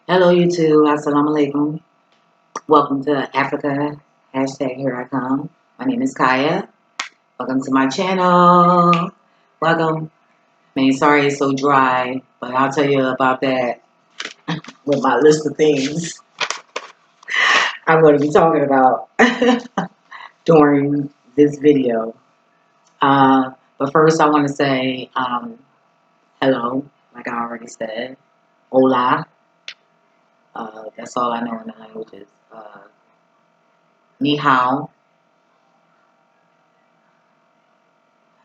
Hello YouTube, assalamu alaikum. Welcome to Africa. Hashtag here I come. My name is Kaya. Welcome to my channel. Welcome. Man, sorry it's so dry, but I'll tell you about that with my list of things I'm going to be talking about during this video. But first I want to say hello, like I already said. Hola. That's all I know in the languages. Ni hao.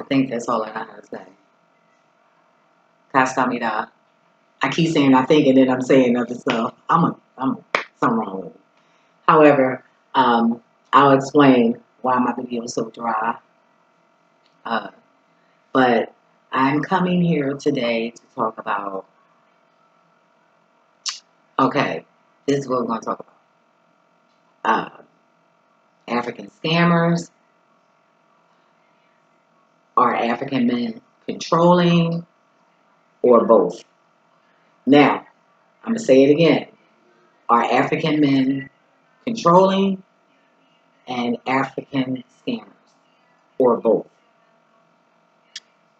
I think that's all I know how to say. Casamida. I keep saying I think and then I'm saying other stuff. I'm something wrong with it. However, I'll explain why my video is so dry. Uh, but I'm coming here today to talk about, okay, this is what we're going to talk about. African scammers. Are African men controlling or both? Now, I'm going to say it again. Are African men controlling and African scammers or both?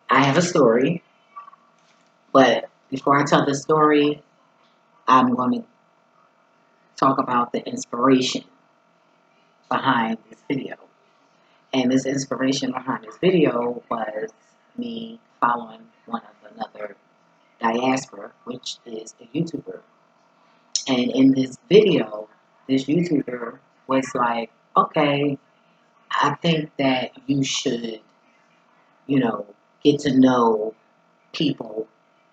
I have a story, but before I tell the story, I'm going to talk about the inspiration behind this video. And this inspiration behind this video was me following one of another diaspora, which is a YouTuber. And in this video, this YouTuber was like, okay, I think that you should, get to know people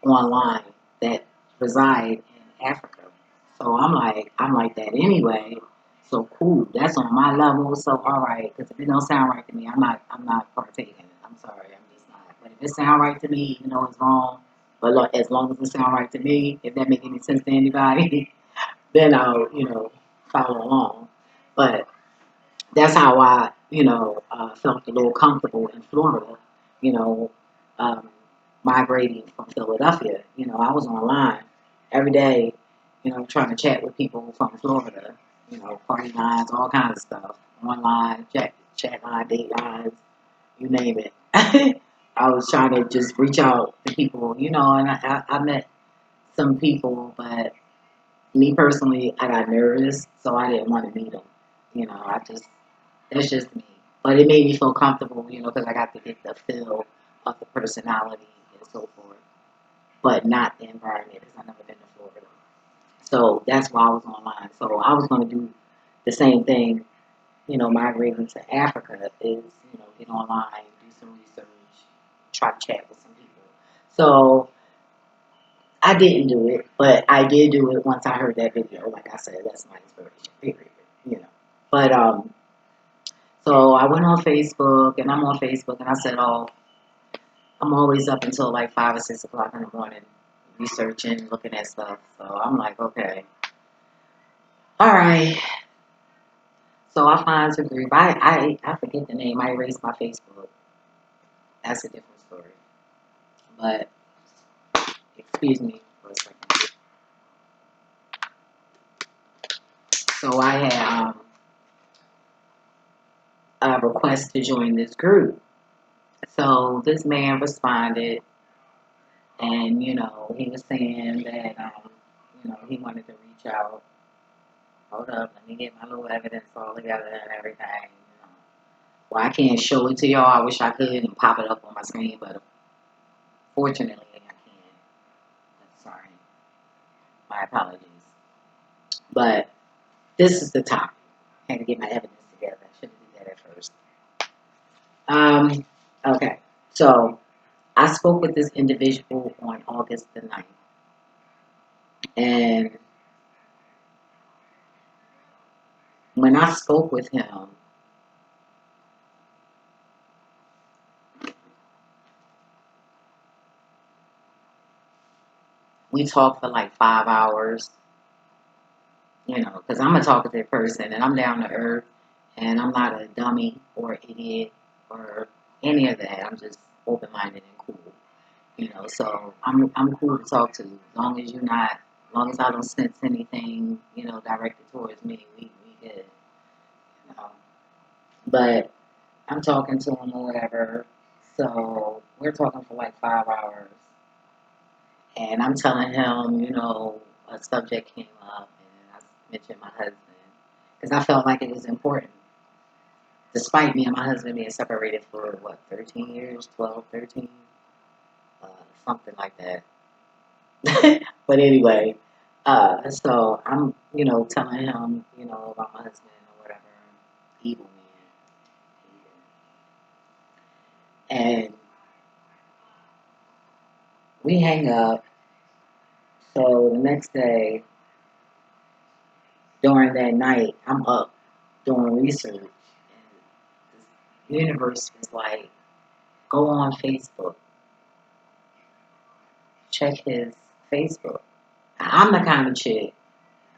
online that reside in Africa. So I'm like that anyway. So cool, that's on my level. So all right, because if it don't sound right to me, I'm not partaking. I'm sorry, I'm just not. But if it sound right to me, even though it's wrong, but look, as long as it sound right to me, if that make any sense to anybody, then I'll follow along. But that's how I felt a little comfortable in Florida. You know, um, migrating from Philadelphia. I was online every day, trying to chat with people from Florida, party lines, all kinds of stuff, online, chat line, date lines, you name it. I was trying to just reach out to people, and I met some people, but me personally, I got nervous, so I didn't want to meet them. That's just me. But it made me feel comfortable, because I got to get the feel of the personality and so forth, but not the environment, because I've never been to Florida. So that's why I was online. So I was going to do the same thing, migrating to Africa is, get online, do some research, try to chat with some people. So I didn't do it, but I did do it once I heard that video. Like I said, that's my inspiration, period. But so I went on Facebook, and I'm on Facebook, and I said, oh, I'm always up until like 5 or 6 o'clock in the morning, researching, looking at stuff. So I'm like, okay, all right. So I find a group. I forget the name. I erased my Facebook. That's a different story. But excuse me for a second. So I had a request to join this group. So this man responded, and he was saying that he wanted to reach out. Hold up, let me get my little evidence all together and everything. Well, I can't show it to y'all. I wish I could and pop it up on my screen, but fortunately I can't. Sorry, my apologies. But this is the topic. I had to get my evidence together. I should have did that at first. Okay, so I spoke with this individual on August the 9th. And when I spoke with him, we talked for like 5 hours, because I'm a talkative person and I'm down to earth and I'm not a dummy or idiot or any of that. I'm just open minded and cool, so I'm cool to talk to as long as you're not long as I don't sense anything, directed towards me, we good, you know. But I'm talking to him or whatever. So we're talking for like 5 hours. And I'm telling him, a subject came up and I mentioned my husband. Because I felt like it was important. Despite me and my husband being separated for, 13 years, 12, 13, something like that. But anyway, so I'm, telling him, about my husband or whatever, evil man. And we hang up. So the next day, during that night, I'm up doing research. And the universe was like, go on Facebook, check his Facebook. I'm the kind of chick,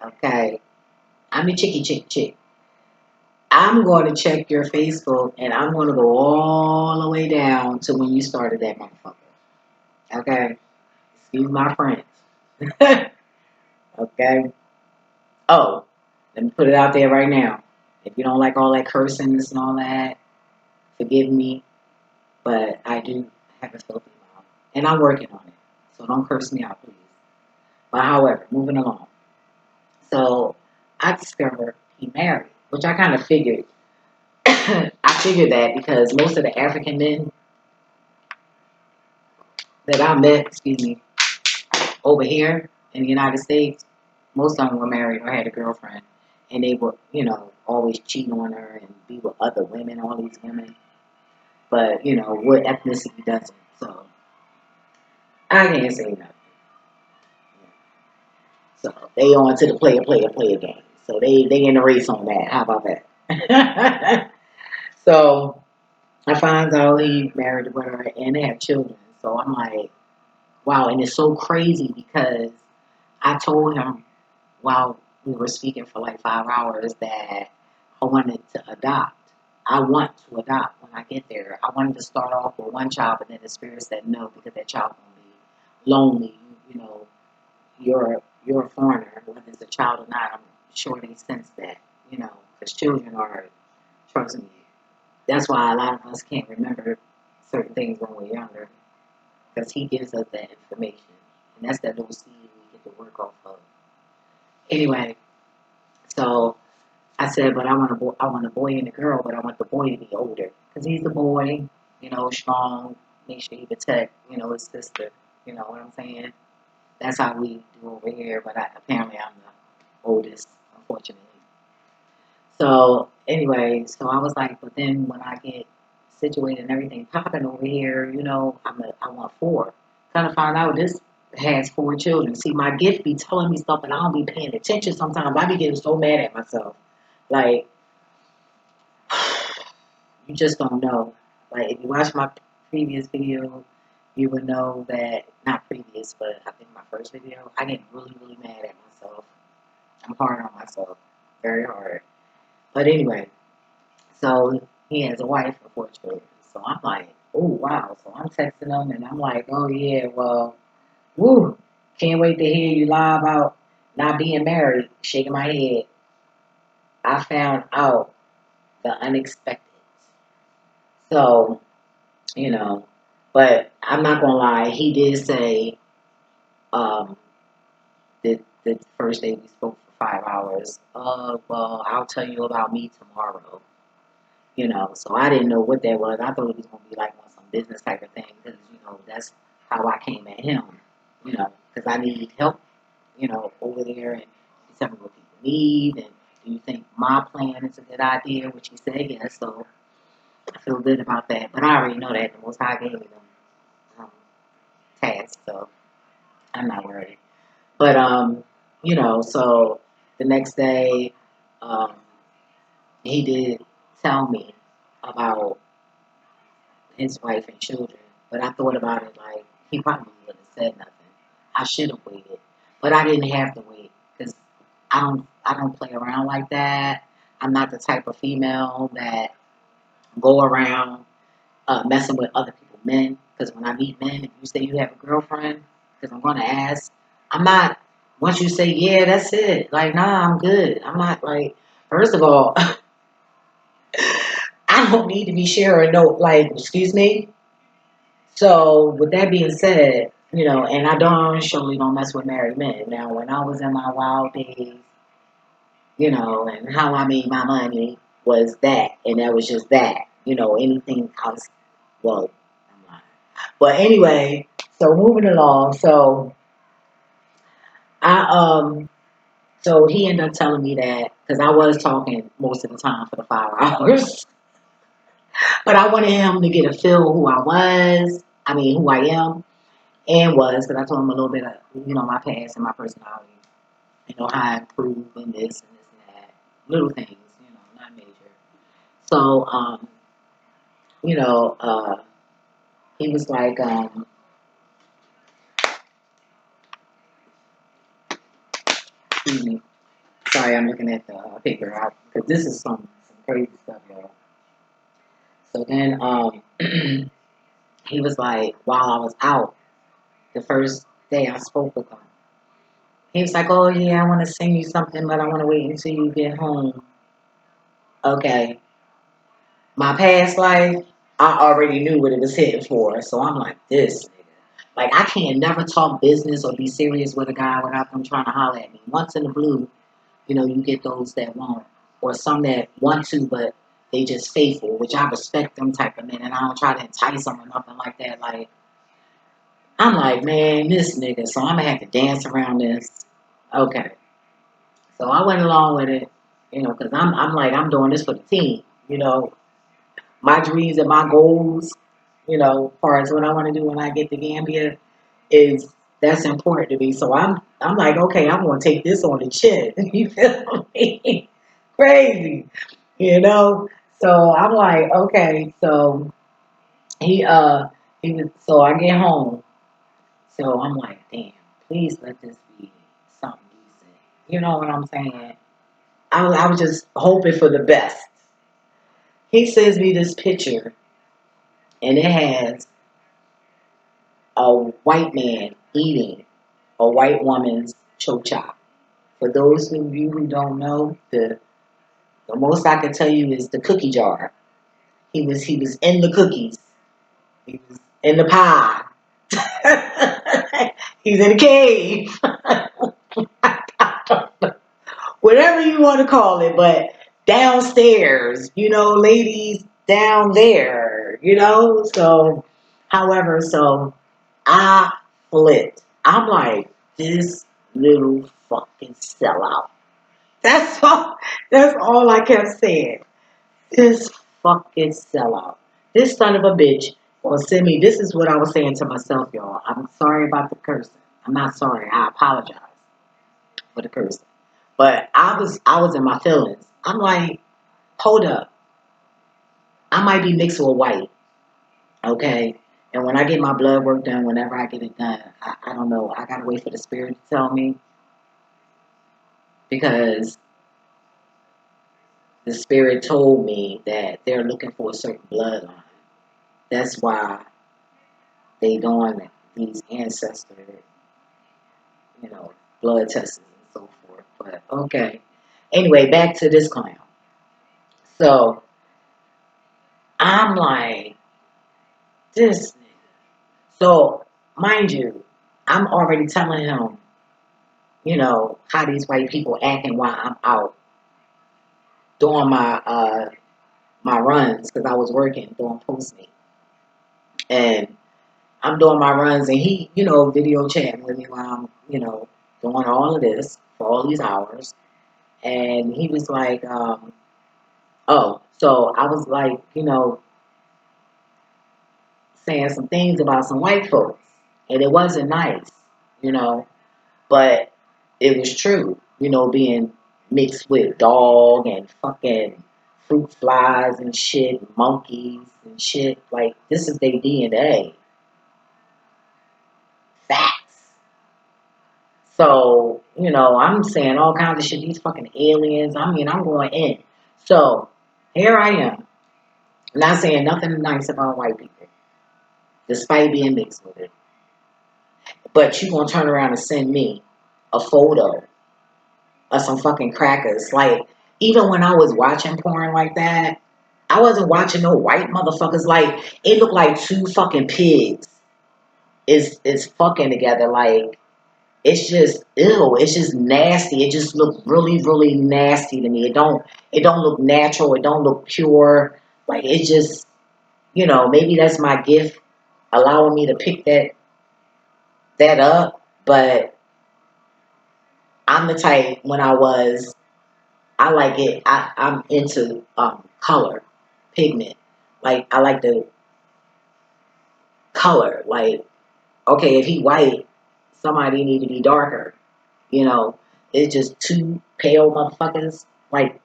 okay? I'm a chick. I'm going to check your Facebook and I'm going to go all the way down to when you started that motherfucker. Okay? Excuse my French. Okay? Oh, let me put it out there right now. If you don't like all that cursing and all that, forgive me, but I do have a filthy mouth. And I'm working on it. So don't curse me out, please. But however, moving along. So I discovered he married, which I kind of figured. I figured that because most of the African men that I met, excuse me, over here in the United States, most of them were married or had a girlfriend. And they were, always cheating on her and be with other women, all these women. But, what ethnicity doesn't? So I can't say nothing. So they on to the player game. So they in a race on that. How about that? So I find out he married with her and they have children. So I'm like, wow. And it's so crazy because I told him while we were speaking for like 5 hours that I wanted to adopt. I want to adopt when I get there. I wanted to start off with one child, but then the spirit said no because that child will be lonely. You're a foreigner, whether it's a child or not. I'm sure they sense that, because children are, trust me. That's why a lot of us can't remember certain things when we're younger, because he gives us that information, and that's that little seed we get to work off of. Anyway, so I said, but I want a boy and a girl, but I want the boy to be older, because he's the boy, strong, make sure he protect, his sister. You know what I'm saying? That's how we do over here, but apparently I'm the oldest, unfortunately. So anyway, so I was like, but then when I get situated and everything popping over here, I want four. Kind of find out this has four children. See, my gift be telling me stuff and I don't be paying attention sometimes. I be getting so mad at myself. Like, you just don't know. Like, if you watch my previous video, you would know that, not previous, but I think my first video, I get really, really mad at myself. I'm hard on myself. Very hard. But anyway, so he has a wife and four children. So I'm like, oh, wow. So I'm texting him and I'm like, oh, yeah, well, woo, can't wait to hear you lie about not being married. Shaking my head. I found out the unexpected. So, you know, but I'm not going to lie. He did say um, the first day we spoke for 5 hours, well, I'll tell you about me tomorrow. So I didn't know what that was. I thought it was going to be like on some business type of thing because, that's how I came at him, because I need help, over there and tell me what people need and do you think my plan is a good idea, which he said yes, so I feel good about that. But I already know that the Most High gave me them tasks, so I'm not worried. But, so the next day, um, he did tell me about his wife and children. But I thought about it like he probably wouldn't have said nothing. I should have waited, but I didn't have to wait because I don't play around like that. I'm not the type of female that go around messing with other people's men. Because when I meet men, if you say you have a girlfriend, because I'm going to ask, I'm not. Once you say, yeah, that's it. Like, nah, I'm good. I'm not like, first of all, I don't need to be sharing no, like, excuse me. So with that being said, and I don't surely don't mess with married men. Now, when I was in my wild days, and how I made my money was that, and that was just that. Anything else, well, I'm lying. But anyway, so moving along, I so he ended up telling me that because I was talking most of the time for the 5 hours, but I wanted him to get a feel who I was. I mean, who I am and was, because I told him a little bit of my past and my personality. How I improved in this and that, little things, not major. So, you know, uh, he was like, excuse me, sorry, I'm looking at the paper because this is some crazy stuff, y'all. So then, he was like, while I was out, the first day I spoke with him, he was like, oh yeah, I want to send you something, but I want to wait until you get home. Okay, my past life, I already knew what it was hitting for, so I'm like, this nigga. Like, I can't never talk business or be serious with a guy without them trying to holler at me. Once in the blue, you get those that won't, or some that want to, but they just faithful, which I respect them type of men, and I don't try to entice them or nothing like that. Like, I'm like, man, this nigga, so I'm gonna have to dance around this. Okay, so I went along with it, because I'm like, I'm doing this for the team, my dreams and my goals, as far as what I want to do when I get to Gambia, is that's important to me. So I'm like, okay, I'm gonna take this on the chin. You feel me? Crazy, you know. So I'm like, okay. So he he was. So I get home. So I'm like, damn, please let this be something decent. You know what I'm saying? I was just hoping for the best. He sends me this picture, and it has a white man eating a white woman's chocha. For those of you who don't know, the most I can tell you is the cookie jar. He was in the cookies. He was in the pie. He's in a cave. Whatever you want to call it, but downstairs, ladies down there, So, however, so I flipped. I'm like, this little fucking sellout. That's all. That's all I kept saying. This fucking sellout. This son of a bitch will send me. This is what I was saying to myself, y'all. I'm sorry about the cursing. I'm not sorry. I apologize for the cursing. But I was in my feelings. I'm like, hold up. I might be mixed with white, okay? And when I get my blood work done, whenever I get it done, I don't know. I gotta wait for the spirit to tell me because the spirit told me that they're looking for a certain bloodline. That's why they doing these ancestor, blood tests and so forth. But okay. Anyway, back to this clown. So I'm like, this nigga. So mind you, I'm already telling him, how these white people acting while I'm out doing my runs because I was working doing Postmate. And I'm doing my runs and he, video chatting with me while I'm, doing all of this for all these hours. And he was like, oh, so I was like, saying some things about some white folks. And it wasn't nice, you know, but it was true, being mixed with dog and fucking fruit flies and shit, monkeys and shit. Like, this is their DNA. Facts. So, I'm saying all kinds of shit. These fucking aliens. I mean, I'm going in. So, here I am. Not saying nothing nice about white people, despite being mixed with it. But you gonna turn around and send me. a photo of some fucking crackers. Like, even when I was watching porn like that, I wasn't watching no white motherfuckers. Like, it looked like two fucking pigs is fucking together. Like, it's just ew. It's just nasty. It just looked really, really nasty to me. It don't look natural. It don't look pure. Like, it just, maybe that's my gift, allowing me to pick that up. But I'm the type, when I like it. I'm into color, pigment. Like, I like the color. Like, okay, if he white, somebody need to be darker. You know, it's just two pale motherfuckers like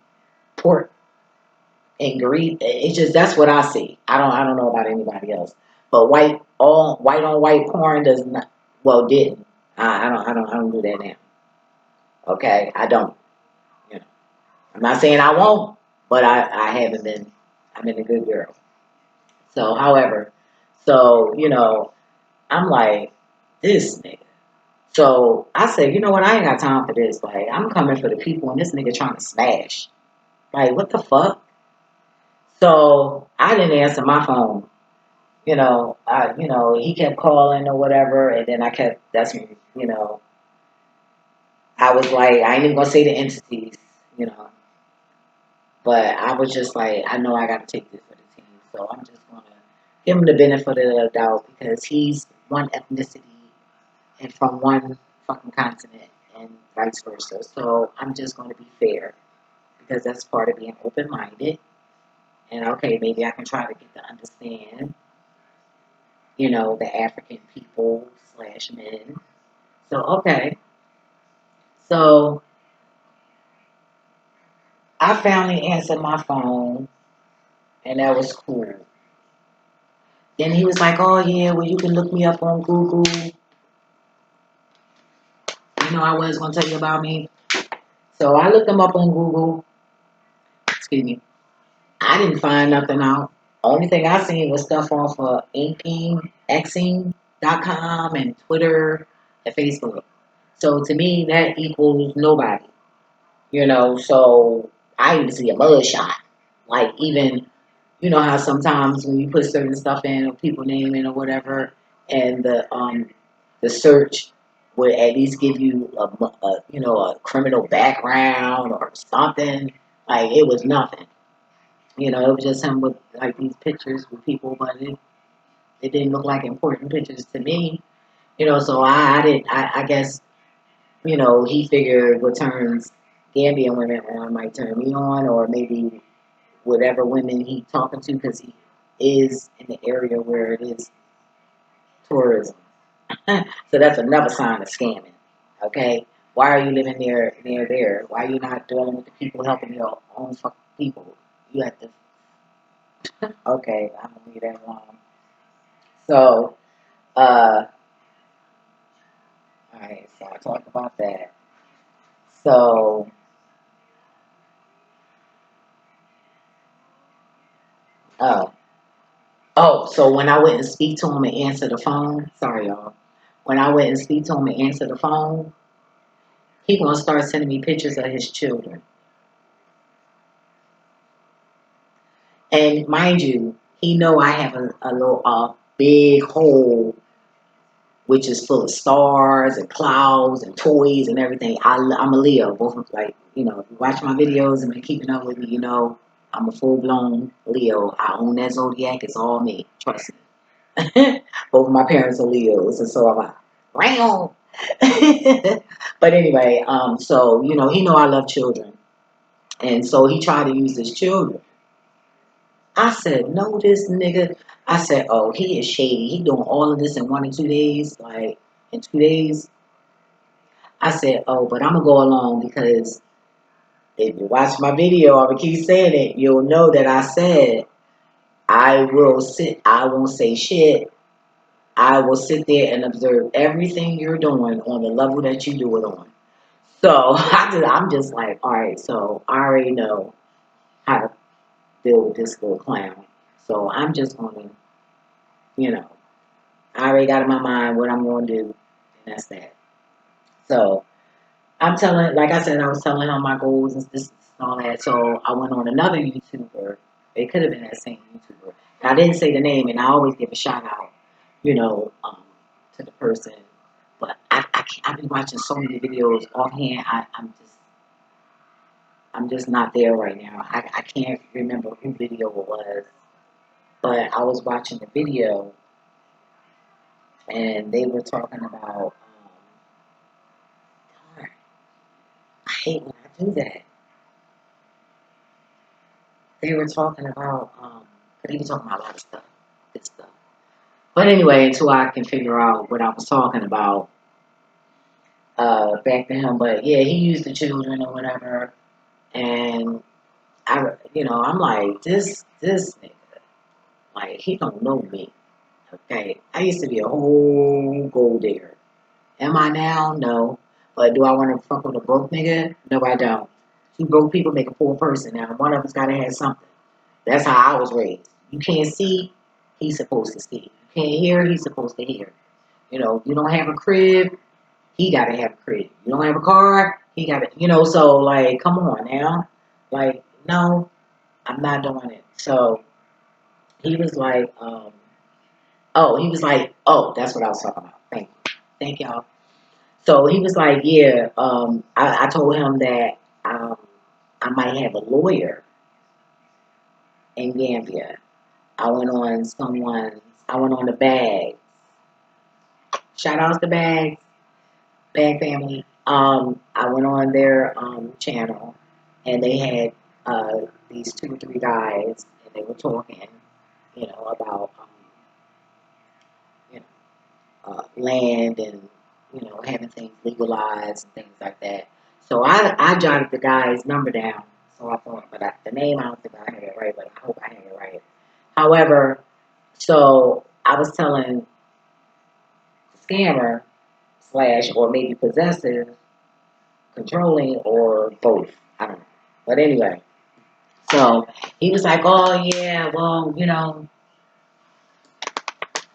pork and grease. It's just, that's what I see. I don't know about anybody else. But white on white porn does not, well, didn't. I don't do that now. Okay, I don't. You know, I'm not saying I won't, but I haven't been. I've been a good girl. So, however, so I'm like, this nigga. So I said, you know what? I ain't got time for this. Like, I'm coming for the people, and this nigga trying to smash. Like, what the fuck? So I didn't answer my phone. He kept calling or whatever, and then that's when, I was like, I ain't even gonna say the entities, you know, but I was just like, I know I gotta take this for the team, so I'm just gonna give him the benefit of the doubt because he's one ethnicity and from one fucking continent and vice versa. So I'm just gonna be fair because that's part of being open-minded. And okay, maybe I can try to get to understand, the African people slash men. So, okay. So I finally answered my phone, and that was cool. Then he was like, oh, yeah, well, you can look me up on Google. I was going to tell you about me. So I looked him up on Google. Excuse me. I didn't find nothing out. Only thing I seen was stuff off of Xing.com and Twitter and Facebook. So to me, that equals nobody. So I even see a mugshot. Like, even, how sometimes when you put certain stuff in or people name in or whatever, and the search would at least give you a criminal background or something. Like, it was nothing. It was just him with like these pictures with people, but it didn't look like important pictures to me. So I didn't. I guess he figured what turns Gambian women on might turn me on, or maybe whatever women he talking to, because he is in the area where it is tourism. So that's another sign of scamming. Okay, why are you living near there? Why are you not dealing with the people helping your own fucking people? You have to. Okay, I'm gonna leave that alone. So, all right. So I talked about that. So, oh, so when I went and speak to him and answer the phone, sorry y'all. When I went and speak to him and answer the phone, he gonna start sending me pictures of his children. And mind you, he know I have a big hole which is full of stars and clouds and toys and everything. I'm a Leo. Both of, like, if you watch my videos and been keeping up with me, I'm a full blown Leo. I own that zodiac. It's all me. Trust me. Both of my parents are Leos, and so am I. Wow. But anyway, so he know I love children, and so he tried to use his children. I said, no, this nigga. I said, oh, he is shady. He doing all of this in 1 or 2 days. Like, in 2 days. I said, oh, but I'm going to go along because if you watch my video, I'm going to keep saying it. You'll know that I said, I won't say shit. I will sit there and observe everything you're doing on the level that you do it on. So I'm just like, all right, so I already know how to deal with this little clown. So I'm just going to, I already got in my mind what I'm going to do, and that's that. So I'm telling, like I said, I was telling him my goals and this and all that. So I went on another YouTuber. It could have been that same YouTuber. I didn't say the name, and I always give a shout out, you know, to the person. But I can't, I've been watching so many videos offhand. I'm just not there right now. I can't remember who video it was, but I was watching the video, and they were talking about. Darn, I hate when I do that. They were talking about, but they were talking about a lot of stuff, good stuff. But anyway, until I can figure out what I was talking about, back to him. But yeah, he used the children or whatever, and I'm like, this nigga, like he don't know me. Okay, I used to be a whole gold digger. Am I now? No. But do I want to fuck with a broke nigga? No, I don't. Two broke people make a poor person. Now, one of us got to have something. That's how I was raised. You can't see, he's supposed to see. You can't hear, he's supposed to hear. You don't have a crib, he got to have a crib. You don't have a car, he got to, so like, come on now. Like, no, I'm not doing it. So he was like, oh, that's what I was talking about. Thank you. Thank y'all. So he was like, yeah, I told him that I might have a lawyer in Gambia. I went on the bag. Shout outs to Bag Family. I went on their channel, and they had these 2 or 3 guys, and they were talking, about you land and having things legalized and things like that. So I jotted the guy's number down. So I thought, but the name I don't think I had it right, but I hope I had it right. However, so I was telling scammer slash or maybe possessive, controlling, or both. I don't know. But anyway, so he was like, oh yeah, well,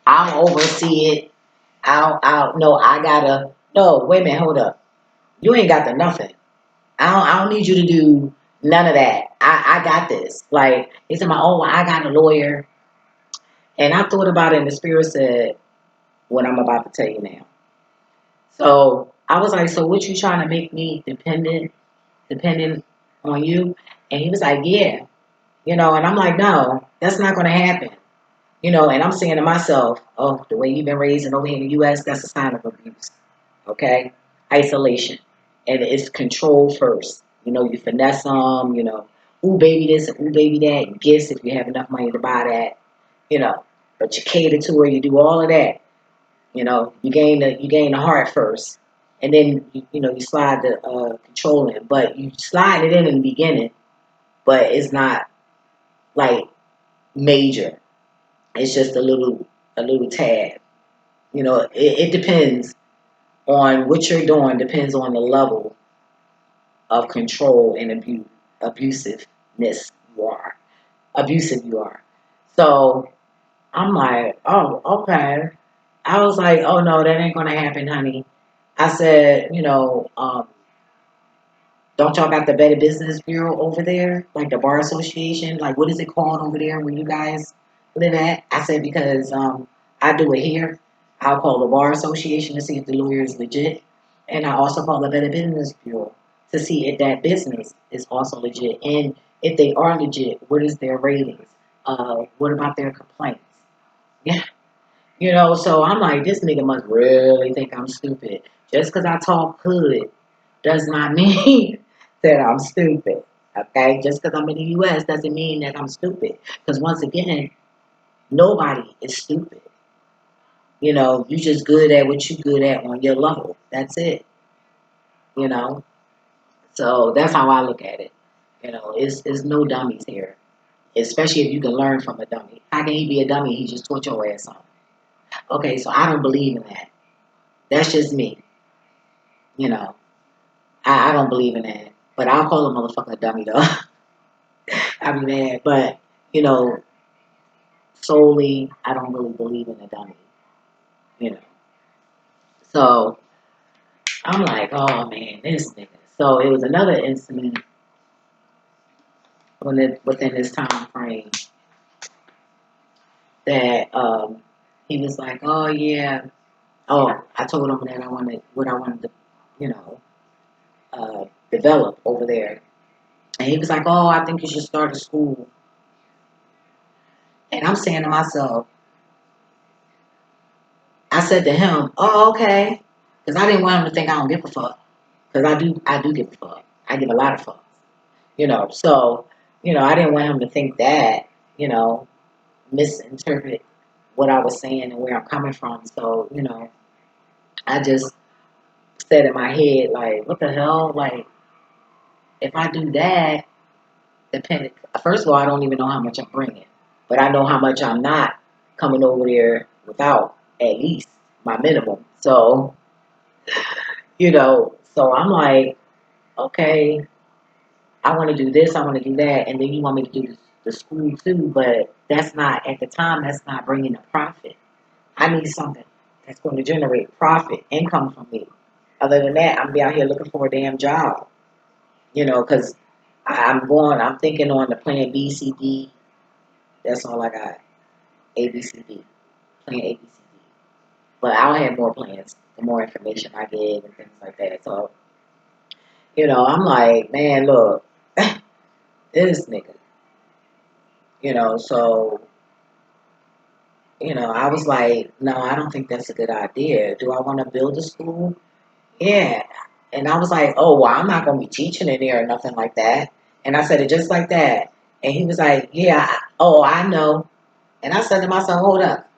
I'll oversee it. No, I gotta, no, wait a minute, hold up. You ain't got the nothing. I don't need you to do none of that. I got this. Like, he said, oh, I got a lawyer. And I thought about it, and the spirit said, what I'm about to tell you now. So I was like, so what you trying to make me dependent on you? And he was like, yeah, and I'm like, no, that's not going to happen. And I'm saying to myself, oh, the way you've been raised over here in the U.S., that's a sign of abuse. Okay? Isolation. And it's control first. You finesse them, ooh, baby this, ooh, baby that, gifts if you have enough money to buy that, but you cater to her, you do all of that. You gain the heart first, and then you slide the control in. But you slide it in the beginning, but it's not like major. It's just a little tad. It depends on what you're doing. Depends on the level of control and abusiveness you are. Abusive you are. So I'm like, oh, okay. I was like, oh no, that ain't gonna happen, honey. I said, don't y'all got the Better Business Bureau over there? Like the Bar Association? Like what is it called over there where you guys live at? I said, because I do it here. I'll call the Bar Association to see if the lawyer is legit. And I also call the Better Business Bureau to see if that business is also legit. And if they are legit, what is their ratings? What about their complaints? Yeah. So I'm like, this nigga must really think I'm stupid. Just because I talk hood does not mean that I'm stupid. Okay? Just because I'm in the U.S. doesn't mean that I'm stupid. Because once again, nobody is stupid. You just good at what you good at on your level. That's it. You know? So that's how I look at it. It's no dummies here. Especially if you can learn from a dummy. How can he be a dummy? He just taught your ass something. Okay, so I don't believe in that. That's just me. You know. I don't believe in that. But I'll call a motherfucker a dummy though. I'll be mad. But, solely I don't really believe in a dummy. You know. So I'm like, oh man, this nigga. So it was another incident within this time frame that he was like, oh yeah, oh I told him that I wanted what I wanted to, you know, develop over there, and he was like, oh I think you should start a school, and I'm saying to myself, I said to him, oh okay, because I didn't want him to think I don't give a fuck, because I do give a fuck, I give a lot of fucks, you know, so you know I didn't want him to think that, you know, misinterpret what I was saying and where I'm coming from. So, you know, I just said in my head, like, what the hell? Like, if I do that, depending, first of all, I don't even know how much I'm bringing, but I know how much I'm not coming over there without at least my minimum. So, you know, so I'm like, okay, I want to do this, I want to do that, and then you want me to do the school too, but that's not, at the time, that's not bringing a profit. I need something that's going to generate profit, income for me. Other than that, I'm be out here looking for a damn job, you know, because I'm thinking on the plan B, C, D. That's all I got. A, B, C, D. Plan A, B, C, D. But I'll have more plans, the more information I get and things like that. So, you know, I'm like, man, look, this nigga, you know, so, you know, I was like, no, I don't think that's a good idea. Do I want to build a school? Yeah. And I was like, oh, well, I'm not going to be teaching in there or nothing like that. And I said it just like that. And he was like, yeah, oh, I know. And I said to myself, hold up.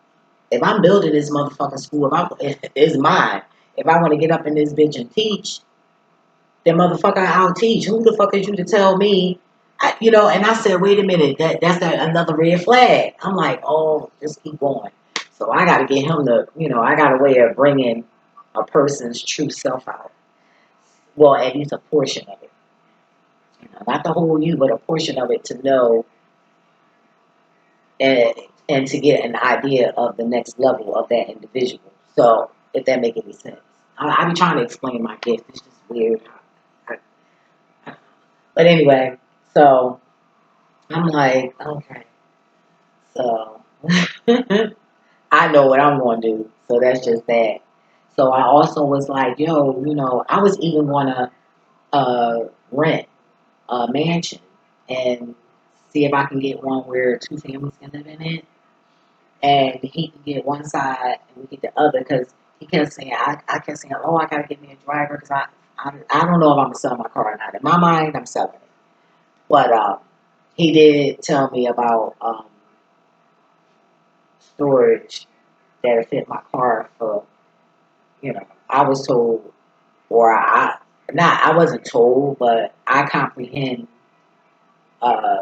If I'm building this motherfucking school, if it's mine. If I want to get up in this bitch and teach, then motherfucker, I'll teach. Who the fuck is you to tell me? You know, and I said, wait a minute, another red flag. I'm like, oh, just keep going. So I got to get him to, you know, I got a way of bringing a person's true self out. Well, at least a portion of it. You know, not the whole you, but a portion of it to know and, and to get an idea of the next level of that individual. So, if that make any sense. I be trying to explain my gift. It's just weird. But anyway, so I'm like, okay. So, I know what I'm going to do. So, that's just that. So, I also was like, yo, you know, I was even going to rent a mansion and see if I can get one where two families can live in it, and he can get one side and we get the other. Because he kept saying, I kept saying, oh, I gotta get me a driver because I don't know if I'm gonna sell my car or not. In my mind, I'm selling it, but he did tell me about storage that fit my car for, you know, I was told, or I wasn't told, but I comprehend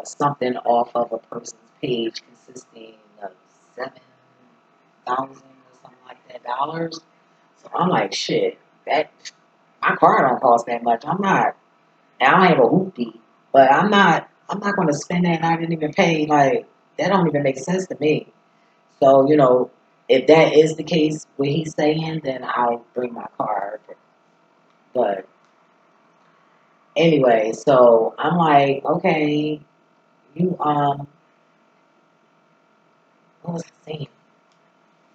something off of a person's page consisting of 7,000 or something like that dollars. So I'm like, shit, that my car don't cost that much. I'm not, and I don't have a hoopty, but I'm not going to spend that. And I didn't even pay. Like that don't even make sense to me. So you know, if that is the case, what he's saying, then I'll bring my car. But anyway, so I'm like, okay, you what was I saying?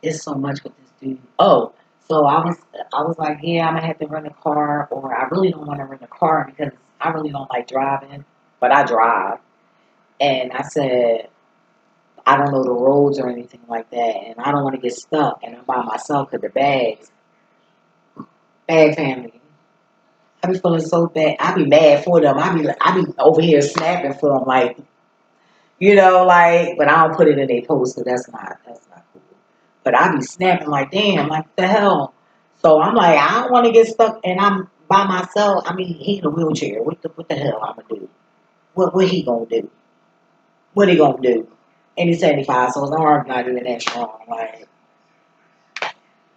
It's so much with this dude. Oh, so I was like, yeah, I'm gonna have to rent a car, or I really don't want to rent a car because I really don't like driving, but I drive. And I said, I don't know the roads or anything like that, and I don't want to get stuck. And I'm by myself because the bag family. I be feeling so bad. I be mad for them. I be over here snapping for them, like you know, like. But I don't put it in a post, so that's not cool. But I be snapping like, damn, like what the hell. So I'm like, I don't want to get stuck, and I'm by myself. I mean, he in a wheelchair. What the hell I'm gonna do? What he gonna do? What he gonna do? And he's 75, so his arm's not even that strong. Like,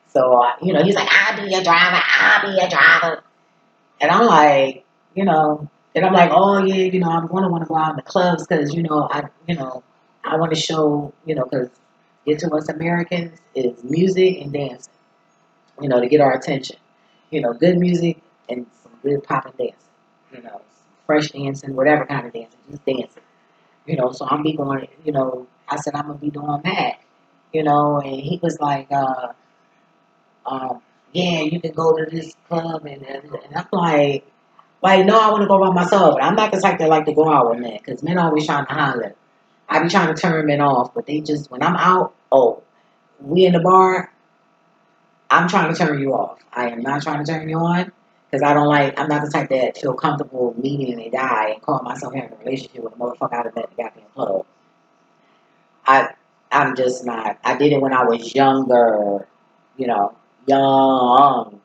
so you know, he's like, I'll be your driver. I'll be your driver. And I'm like, you know, and I'm like, oh yeah, you know, I'm gonna want to go out in the clubs because you know, I want to show, you know, because get to us Americans is music and dancing, you know, to get our attention. You know, good music and some good popping dancing. You know, fresh dancing, whatever kind of dancing, just dancing. You know, so I'm be going. You know, I said I'm gonna be doing that. You know, and he was like, um, yeah, you can go to this club, and I'm like, no, I want to go by myself. And I'm not the type that like to go out with men, because men always trying to holler. I be trying to turn men off, but they just, when I'm out, oh, we in the bar, I'm trying to turn you off. I am not trying to turn you on, because I don't like, I'm not the type that feel comfortable meeting a guy and call myself having a relationship with a motherfucker out of that goddamn club. I, I'm just not. I did it when I was younger, you know, young.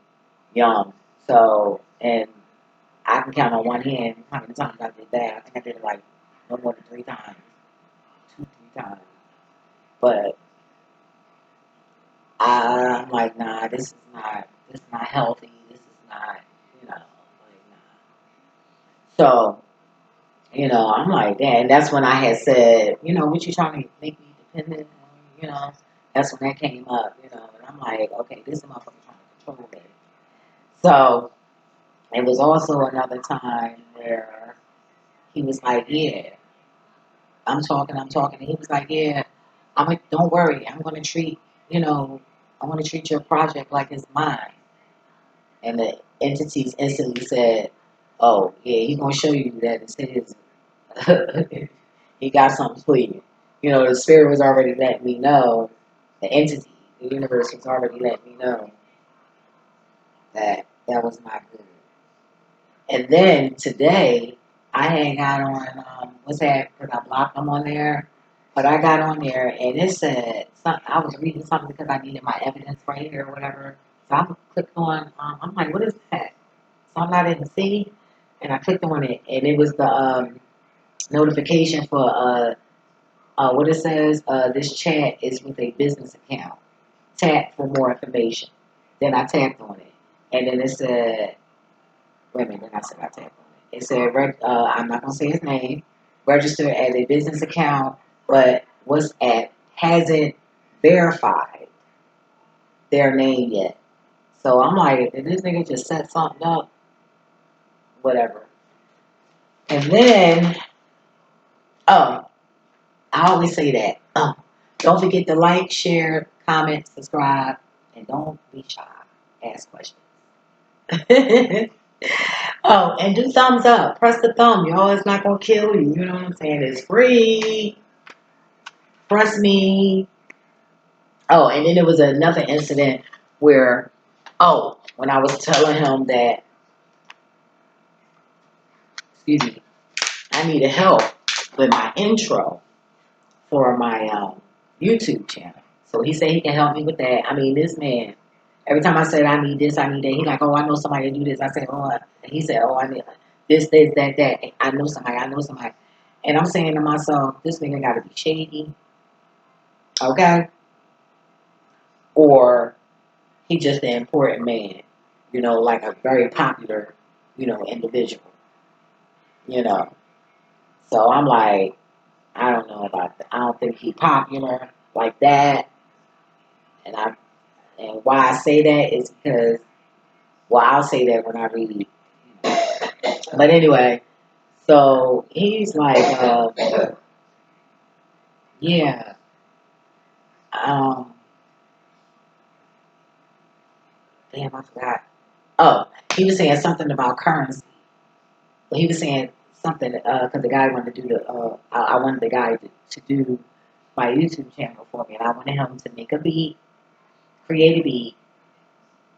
So, and I can count on one hand how many times I did that. I think I did it like no more than 3 times, 2, 3 times. But I'm like, nah, this is not healthy. This is not, you know, like, nah. So, you know, I'm like that. And that's when I had said, you know, what you trying to make me dependent on, you know? That's when that came up, you know. And I'm like, okay, this is motherfucker trying to control me. So, it was also another time where he was like, yeah, I'm talking. And he was like, yeah, don't worry. I'm going to treat, you know, I want to treat your project like it's mine. And the entities instantly said, oh, yeah, he's going to show you that it's his. He got something for you. You know, the spirit was already letting me know, the entity, the universe was already letting me know that that was not good. And then today, I had got on, what's that, because I blocked them on there. But I got on there and it said, I was reading something because I needed my evidence right here or whatever. So I clicked on, I'm like, what is that? So I'm not in the city. And I clicked on it and it was the notification for, what it says, this chat is with a business account. Tap for more information. Then I tapped on it. And then it said, wait a minute, then I said I tapped on it. It said, I'm not going to say his name, registered as a business account, but WhatsApp hasn't verified their name yet. So I'm like, did this nigga just set something up? Whatever. And then, oh, I always say that. Don't forget to like, share, comment, subscribe, and don't be shy. Ask questions. Oh, and do thumbs up. Press the thumb, y'all. It's not gonna kill you. You know what I'm saying? It's free. Trust me. Oh, and then there was another incident where, oh, when I was telling him that, excuse me, I needed help with my intro for my YouTube channel. So he said he can help me with that. I mean, this man, every time I said I need this, I need that, he like, oh, I know somebody to do this. I said, oh, and he said, oh, I need this, that. I know somebody. And I'm saying to myself, this nigga got to be shady, okay? Or he just an important man, you know, like a very popular, you know, individual, you know. So I'm like, I don't know about that. I don't think he popular like that. And why I say that is because, well, I'll say that when I read. But anyway, so he's like, yeah, um, damn, I forgot. Oh, he was saying something about currency. Well, he was saying something because the guy wanted to do I wanted the guy to do my YouTube channel for me, and I wanted him to make a beat, create a beat,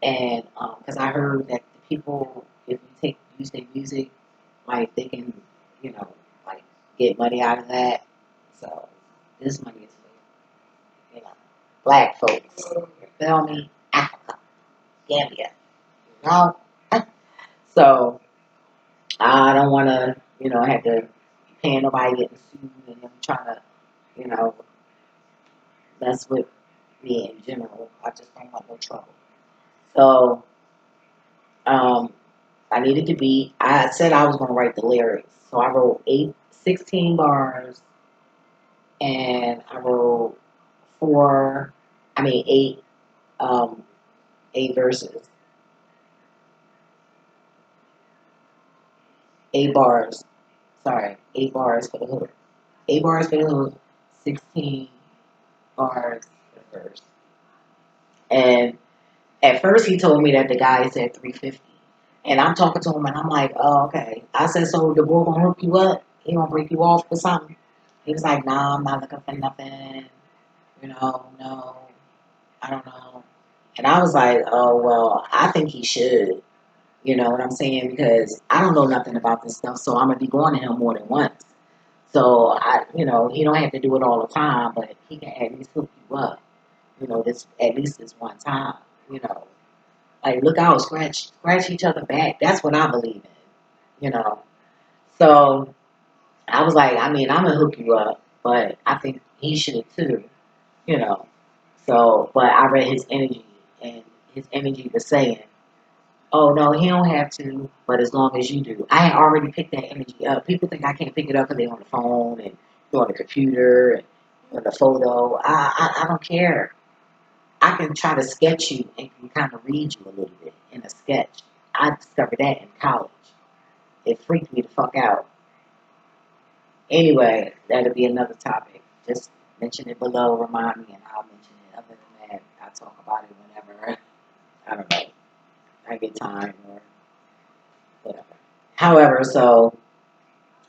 and because I heard that the people, if you use their music, like they can, you know, like get money out of that. So this money is for, you know, black folks. You feel me? Africa, Gambia, you know. So I don't want to, you know, have to pay nobody getting sued and them trying to, you know, mess with me in general. I just don't want no trouble. So um, I needed to be. I said I was going to write the lyrics, so I wrote 16 bars, and I wrote four. I mean eight, 8 verses. 8 bars. Sorry, 8 bars for the hook. 8 bars for the hook, 16 bars for the verse. And at first he told me that the guy said 350. And I'm talking to him and I'm like, oh, okay. I said, so the boy gonna hook you up? He gonna break you off for something? He was like, nah, I'm not looking for nothing. You know, no, I don't know. And I was like, oh, well, I think he should. You know what I'm saying? Because I don't know nothing about this stuff, so I'm going to be going to him more than once. So, he don't have to do it all the time, but he can at least hook you up, at least this one time, you know. Like, look out, scratch each other back. That's what I believe in, you know. So, I was like, I mean, I'm going to hook you up, but I think he should too, you know. So, but I read his energy, and his energy was saying, oh, no, he don't have to, but as long as you do. I had already picked that energy up. People think I can't pick it up because they're on the phone and you're on the computer and on the photo. I don't care. I can try to sketch you and can kind of read you a little bit in a sketch. I discovered that in college. It freaked me the fuck out. Anyway, that'll be another topic. Just mention it below, remind me, and I'll mention it. Other than that, I'll talk about it whenever, I don't know, I get time or whatever. However, so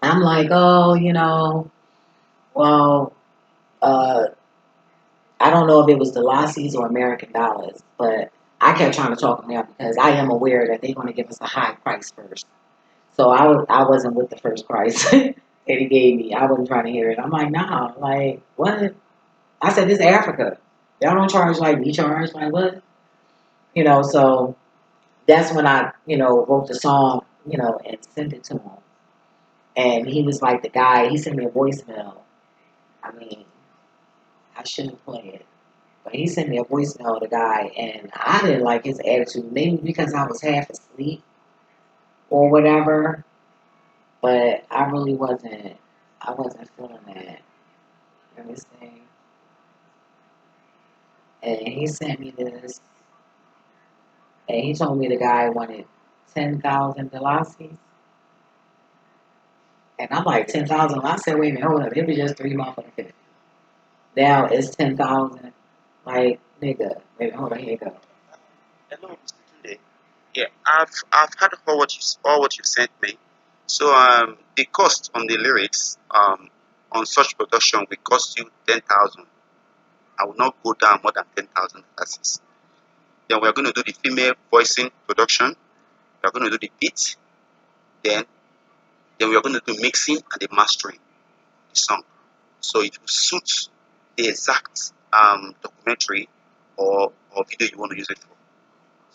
I'm like, oh, well, uh, I don't know if it was the Lassies or American dollars, but I kept trying to talk them down because I am aware that they're going to give us a high price first. So I wasn't with the first price that he gave me. I wasn't trying to hear it. I'm like, nah, like, what? I said, this is Africa. Y'all don't charge like we charge. Like, what? So that's when I, wrote the song, and sent it to him. And he was like the guy, he sent me a voicemail. I mean, I shouldn't play it. But he sent me a voicemail, the guy, and I didn't like his attitude. Maybe because I was half asleep or whatever. But I wasn't feeling that. Let me see. And he sent me this, and he told me the guy wanted 10,000 Delacies. And I'm like, 10,000? I said, wait a minute, hold up. It was just 3 motherfucking. Now it's 10,000. Like, nigga. Wait, hold on, here you go. Hello, Mr. Tunde. Yeah, I've had all what you sent me. So the cost on the lyrics on such production will cost you 10,000. I will not go down more than 10,000 classes. Then we are going to do the female voicing production. We are going to do the beat. Then we are going to do mixing and the mastering the song. So it will suit the exact documentary or video you want to use it for.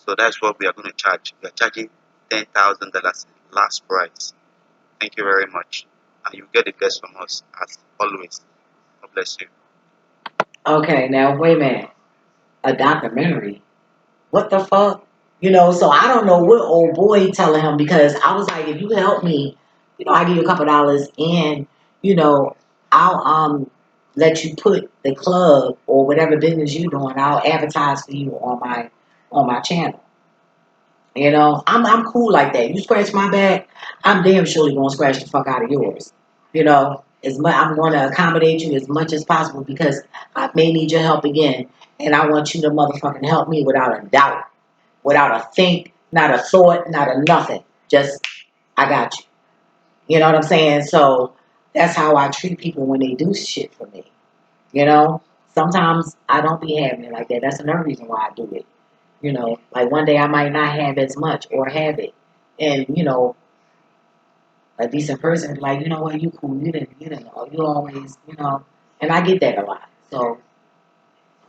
So that's what we are going to charge. We are charging $10,000 last price. Thank you very much. And you get the best from us as always. God bless you. Okay, now wait a minute. A documentary? What the fuck? So I don't know what old boy telling him because I was like, if you help me, I give you a couple dollars and, I'll let you put the club or whatever business you doing, I'll advertise for you on my channel. I'm cool like that. You scratch my back, I'm damn surely gonna scratch the fuck out of yours. As much I'm gonna accommodate you as much as possible because I may need your help again, and I want you to motherfucking help me without a doubt, without a think, not a thought, not a nothing. Just I got you. You know what I'm saying? So that's how I treat people when they do shit for me. Sometimes I don't be having it like that. That's another reason why I do it. Like one day I might not have as much or have it. And, a decent person be like, you know what, you cool, you didn't know. You always, and I get that a lot. So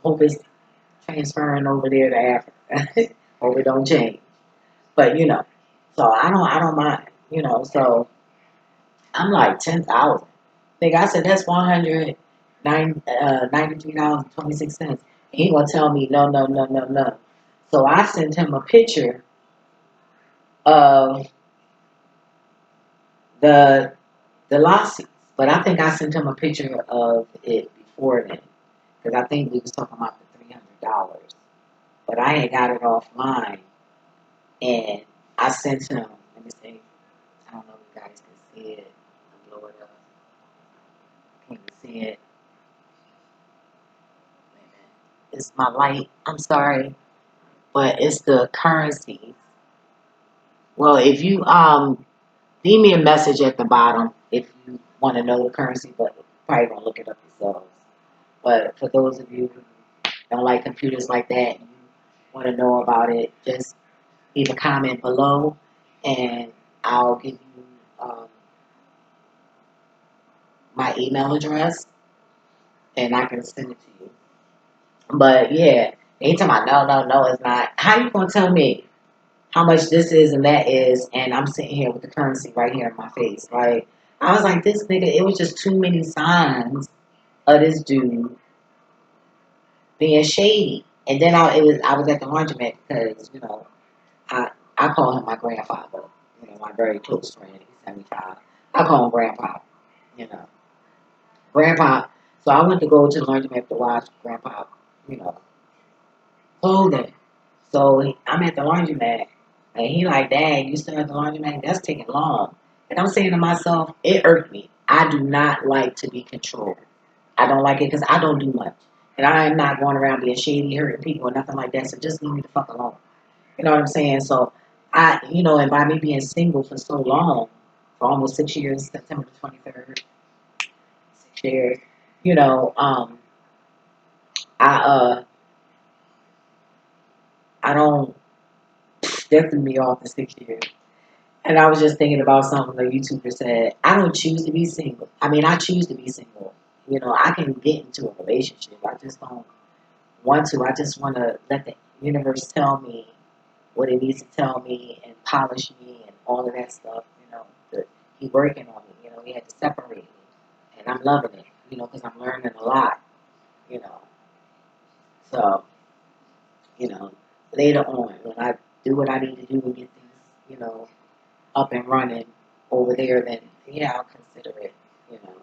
hope it's transferring over there to Africa. Hope it don't change. But so I don't mind, so I'm like 10,000. Think I said that's $193.26. And he gonna tell me no, no, no, no, no. So I sent him a picture of the lawsuits. But I think I sent him a picture of it before then. Because I think we was talking about the $300. But I had got it offline. And I sent him, let me see, I don't know if you guys see it. Blow it up. Can't even see it. Wait a minute. It's my light. I'm sorry, but it's the currency. Well, if you leave me a message at the bottom if you want to know the currency, but probably gonna look it up yourselves. But for those of you who don't like computers like that, and you want to know about it, just leave a comment below, and I'll give you my email address, and I can send it to you. But yeah, anytime I no, it's not. How you gonna tell me how much this is and that is, and I'm sitting here with the currency right here in my face? Like, I was like, this nigga, it was just too many signs of this dude being shady. And then I was at the laundromat because, I call him my grandfather, my very close friend. He's 75. I call him grandpa, you know. Grandpa. So I went to go to the laundromat to wash grandpa, you know, clothing. So I'm at the laundromat, and he like, Dad, you still at the laundromat? That's taking long. And I'm saying to myself, it irked me. I do not like to be controlled. I don't like it because I don't do much. And I am not going around being shady, hurting people, or nothing like that. So just leave me the fuck alone. You know what I'm saying? So and by me being single for so long, for almost 6 years, September the 23rd, 6 years, you know, I I don't that threw me off the 6 years. And I was just thinking about something the YouTuber said. I don't choose to be single. I mean, I choose to be single. I can get into a relationship. I just don't want to. I just want to let the universe tell me what it needs to tell me and polish me and all of that stuff. He's working on me. He had to separate me. And I'm loving it, because I'm learning a lot, you know. So, you know, later on, when I do what I need to do to get things, up and running over there, then yeah, I'll consider it. You know,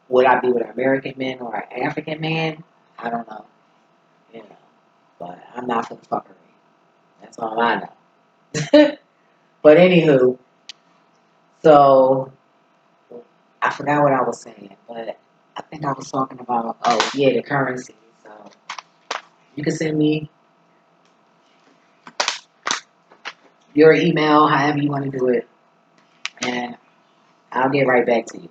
would I be with an American man or an African man? I don't know. You know, but I'm not for the fuckery. That's all I know. But anywho, so I forgot what I was saying, but I think I was talking about the currency. So you can send me your email, however you want to do it, and I'll get right back to you.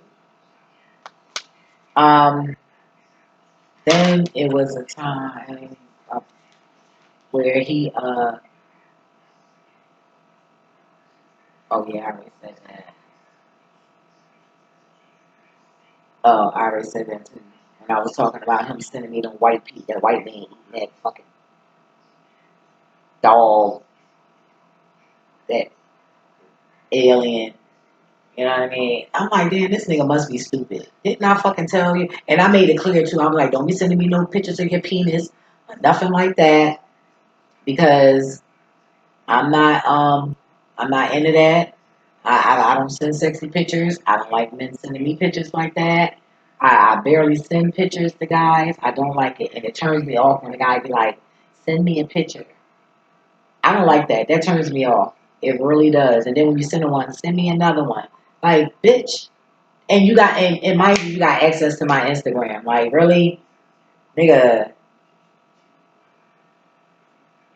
Um, then it was a time where he oh yeah, I already said that. Oh, I already said that too. When I was talking about him sending me them white people, that white man eating that fucking dog, that alien. You know what I mean? I'm like, damn, this nigga must be stupid. Didn't I fucking tell you? And I made it clear too. I'm like, don't be sending me no pictures of your penis, or nothing like that, because I'm not into that. I don't send sexy pictures. I don't like men sending me pictures like that. I barely send pictures to guys. I don't like it. And it turns me off when a guy be like, send me a picture. I don't like that. That turns me off. It really does. And then when you send one, send me another one. Like, bitch. And and mind you, you got access to my Instagram. Like, really? Nigga,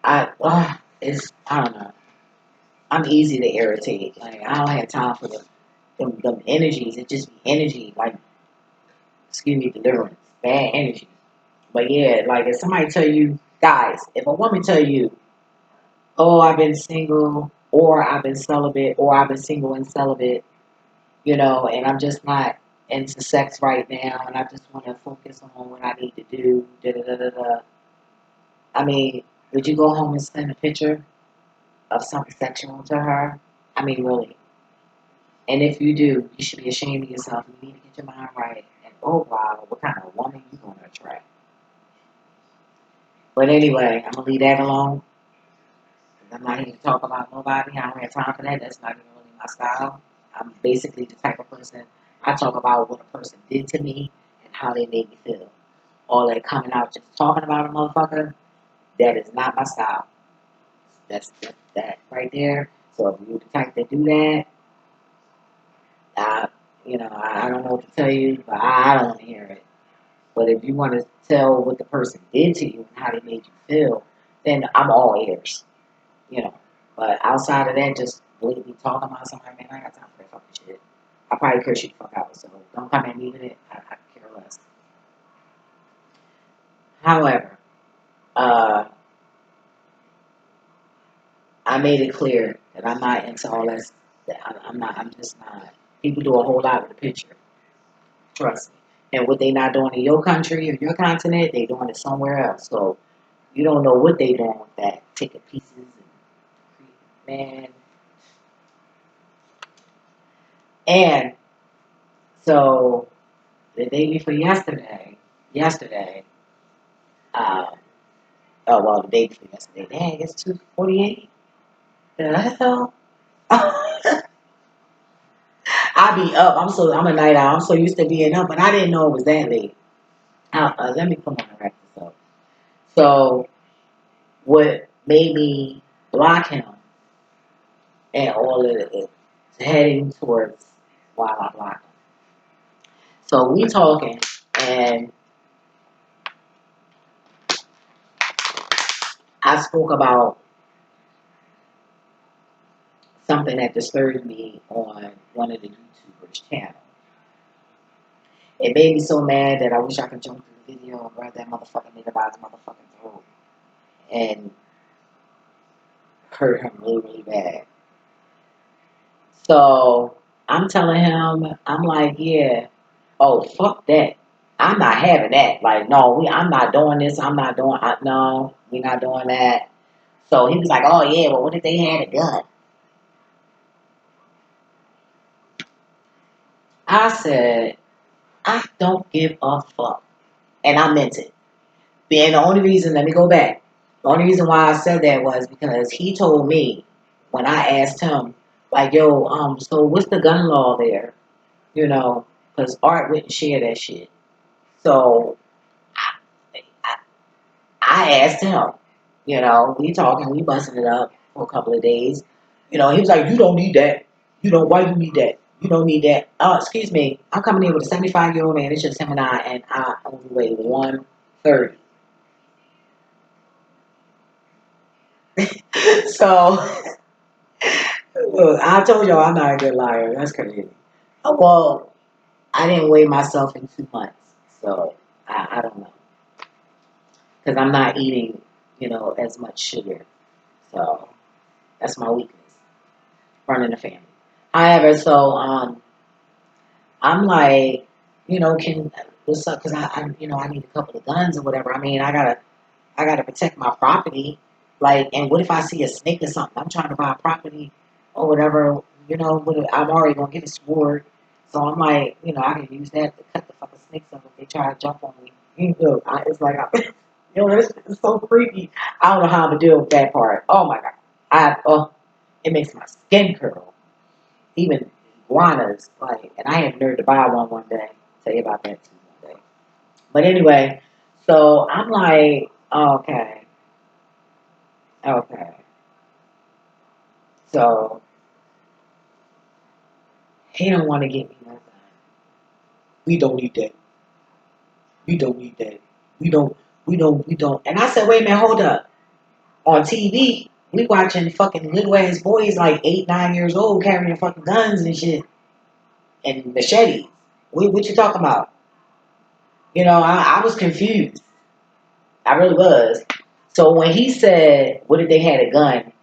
I don't know. I'm easy to irritate. Like, I don't have time for them energies. It just be energy. Like, excuse me, deliverance. Bad energy. But yeah, like if somebody tell you, guys, if a woman tell you, oh, I've been single, or I've been celibate, or I've been single and celibate, and I'm just not into sex right now, and I just want to focus on what I need to do, da da da da da. I mean, would you go home and send a picture of something sexual to her? I mean, really. And if you do, you should be ashamed of yourself. You need to get your mind right. And oh wow, what kind of woman you gonna attract? But anyway, I'm gonna leave that alone. I'm not here to talk about nobody. I don't have time for that. That's not even really my style. I'm basically the type of person I talk about what a person did to me and how they made me feel. All that coming out just talking about a motherfucker, that is not my style. That's that right there. So if you're the type that do that, You know, I don't know what to tell you, but I don't want to hear it. But if you want to tell what the person did to you and how they made you feel, then I'm all ears. You know. But outside of that, just blatantly talking about somebody, man, I got time for that fucking shit. I probably curse you the fuck out, so don't come at me with it. I care less. However, uh, I made it clear that I'm not into all that. That I'm not. I'm just not. People do a whole lot with the picture. Trust me. And what they not doing in your country or your continent, they doing it somewhere else. So you don't know what they doing with that. Taking pieces and man. And so the day before yesterday, um, oh well, the day before yesterday, dang, it's 2:48. The hell? I be up. I'm a night owl. I'm so used to being up, but I didn't know it was that late. Let me come on and wrap this up. So what made me block him and all of it heading towards while I blocked him. So we talking, and I spoke about something that disturbed me on one of the YouTubers' channel. It made me so mad that I wish I could jump through the video and grab that motherfucking nigga by his motherfucking throat and hurt him really, really bad. So I'm telling him, I'm like, yeah, oh fuck that. I'm not having that. Like, no, I'm not doing this. I'm not doing. No, we're not doing that. So he was like, oh yeah, well, what if they had a gun? I said, I don't give a fuck, and I meant it. And the only reason, let me go back. The only reason why I said that was because he told me when I asked him, like, yo, so what's the gun law there? You know, because Art wouldn't share that shit. So I, I asked him, you know, we talking, we busting it up for a couple of days. You know, he was like, you don't need that. You know, why you need that? You don't need that. Oh, excuse me. I'm coming in with a 75-year-old man. It's just him and I only weigh 130. So, look, I told y'all I'm not a good liar. That's crazy. Oh, well, I didn't weigh myself in 2 months. So, I don't know. Because I'm not eating, you know, as much sugar. So, that's my weakness. Running a family. However, so I'm like, you know, can what's up? Because you know, I need a couple of guns or whatever. I mean, I gotta protect my property. Like, and what if I see a snake or something? I'm trying to buy a property or whatever. You know, I'm already gonna get a sword. So I'm like, you know, I can use that to cut the fucking snakes up if they try to jump on me. You know, it's like, you know, it's so creepy. I don't know how I'm gonna deal with that part. Oh my god, it makes my skin curl. Even iguanas, like, and I had nerve to buy one day. I'll tell you about that too one day. But anyway, so I'm like, okay, okay. So he don't want to get me nothing. We don't need that. We don't need that. We don't. We don't. And I said, wait a minute, hold up. On TV, we watching fucking little ass boys like 8, 9 years old carrying fucking guns and shit and machetes. What you talking about? You know, I was confused. I really was. So when he said, what if they had a gun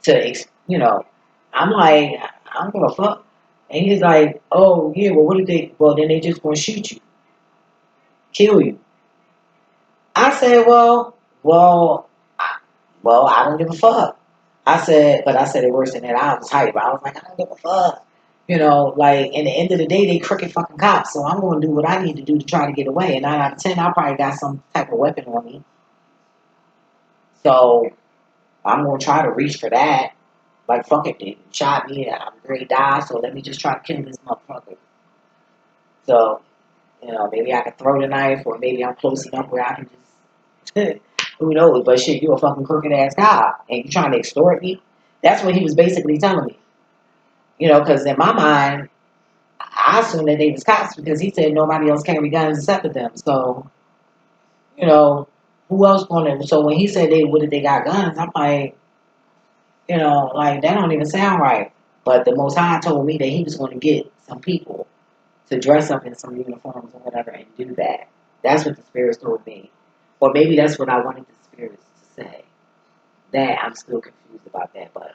to, you know, I'm like, I don't give a fuck. And he's like, oh, yeah, well, what if they, well, then they just going to shoot you, kill you. I said, well, I don't give a fuck. But I said it worse than that. I was hyped. I was like, I don't give a fuck. You know, like, in the end of the day, they crooked fucking cops. So I'm going to do what I need to do to try to get away. And 9 out of 10, I probably got some type of weapon on me. So I'm going to try to reach for that. Like, fuck it, dude. Shot me, I'm ready to die, so let me just try to kill this motherfucker. So, you know, maybe I can throw the knife, or maybe I'm close enough where I can just, who knows, but shit, you a fucking crooked ass cop, and you trying to extort me? That's what he was basically telling me. You know, because in my mind, I assumed that they was cops because he said nobody else carry guns except for them. So, you know, who else gonna? So when he said what if they got guns, I'm like, you know, like that don't even sound right. But the Most High told me that he was going to get some people to dress up in some uniforms or whatever and do that. That's what the spirits told me. Or maybe that's what I wanted the spirits to say. That I'm still confused about that, but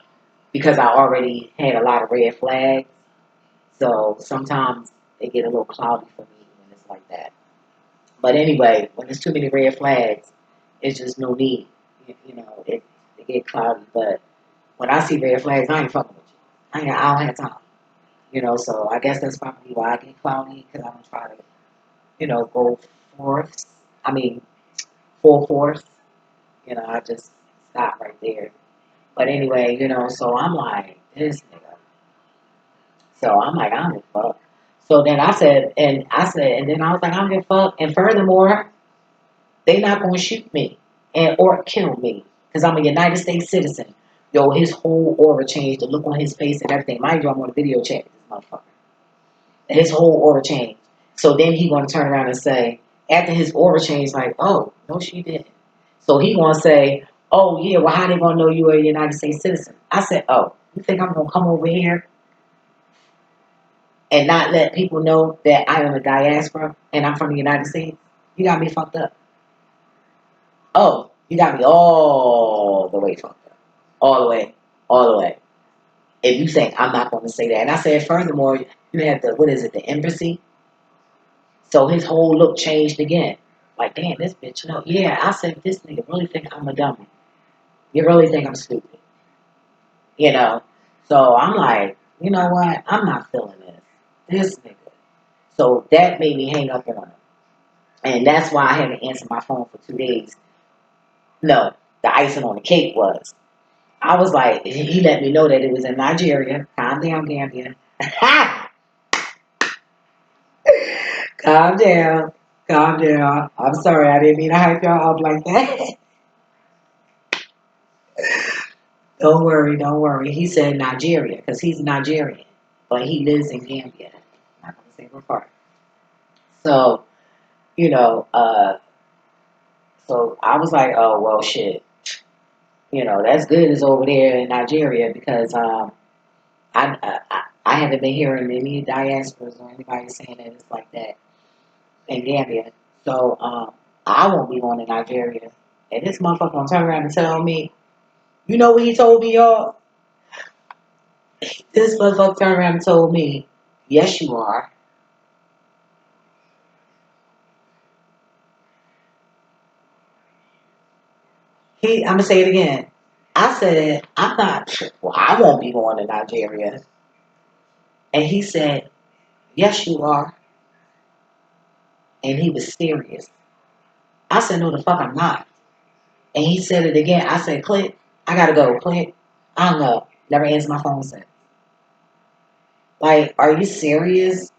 because I already had a lot of red flags, so sometimes it get a little cloudy for me when it's like that. But anyway, when there's too many red flags, it's just no need. You know, it get cloudy. But when I see red flags, I ain't fucking with you. I don't have time. You know, so I guess that's probably why I get cloudy because I don't try to, go forth. I mean, full force. You know, I just stop right there. But anyway, so I'm like, this nigga. So I'm like, I don't give a fuck. So then and then I was like, I don't give a fuck. And furthermore, they not gonna shoot me or kill me because I'm a United States citizen. Yo, his whole aura changed, the look on his face and everything. Mind you, I'm on a video chat with this motherfucker. His whole aura changed. So then he gonna turn around and say, after his aura changed, like, oh, no, she didn't. So he gonna say, oh yeah, well, how they gonna know you are a United States citizen? I said, oh, you think I'm gonna come over here and not let people know that I am a diaspora and I'm from the United States? You got me fucked up. Oh, you got me all the way fucked up. All the way. All the way. If you think I'm not going to say that. And I said, furthermore, you have what is it, the embassy? So his whole look changed again. Like, damn, this bitch, no. Yeah, I said, this nigga really think I'm a dummy. You really think I'm stupid. You know? So I'm like, you know what? I'm not feeling this. This nigga. So that made me hang up on him. And that's why I haven't answered my phone for 2 days. No, the icing on the cake was. I was like, he let me know that it was in Nigeria. Calm down, Gambia. Calm down. Calm down. I'm sorry, I didn't mean to hype y'all up like that. Don't worry, don't worry. He said Nigeria because he's Nigerian, but he lives in Gambia. I'm not going to say what part. So, you know, so I was like, oh, well, shit. That's good is over there in Nigeria because I haven't been hearing any diasporas or anybody saying that it's like that in Gambia. So I won't be going to Nigeria. And this motherfucker gonna turn around and tell me, you know what he told me, y'all? This motherfucker turned around and told me, yes, you are. I'm gonna say it again. I said, I'm not. Well, I won't be going to Nigeria. And he said, yes, you are. And he was serious. I said, no, the fuck, I'm not. And he said it again. I said, Clint, I gotta go. Clint, I don't know. Never answered my phone since. Like, are you serious?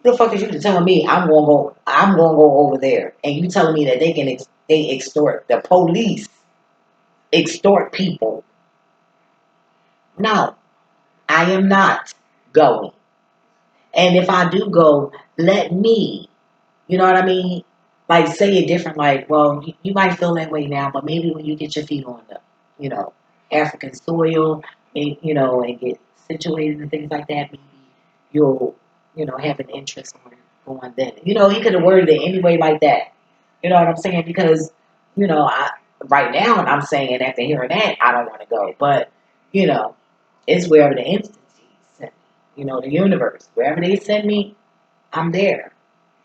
Who the fuck is you to tell me I'm gonna go over there and you telling me that they extort the police extort people? No, I am not going. And if I do go, let me, you know what I mean? Like say it different, like, well, you might feel that way now, but maybe when you get your feet on the, you know, African soil and and get situated and things like that, maybe you'll, have an interest on going then. He could have worded it anyway like that. You know what I'm saying? Because, I right now I'm saying after hearing that, I don't want to go. But, you know, it's wherever the entities send me. The universe. Wherever they send me, I'm there.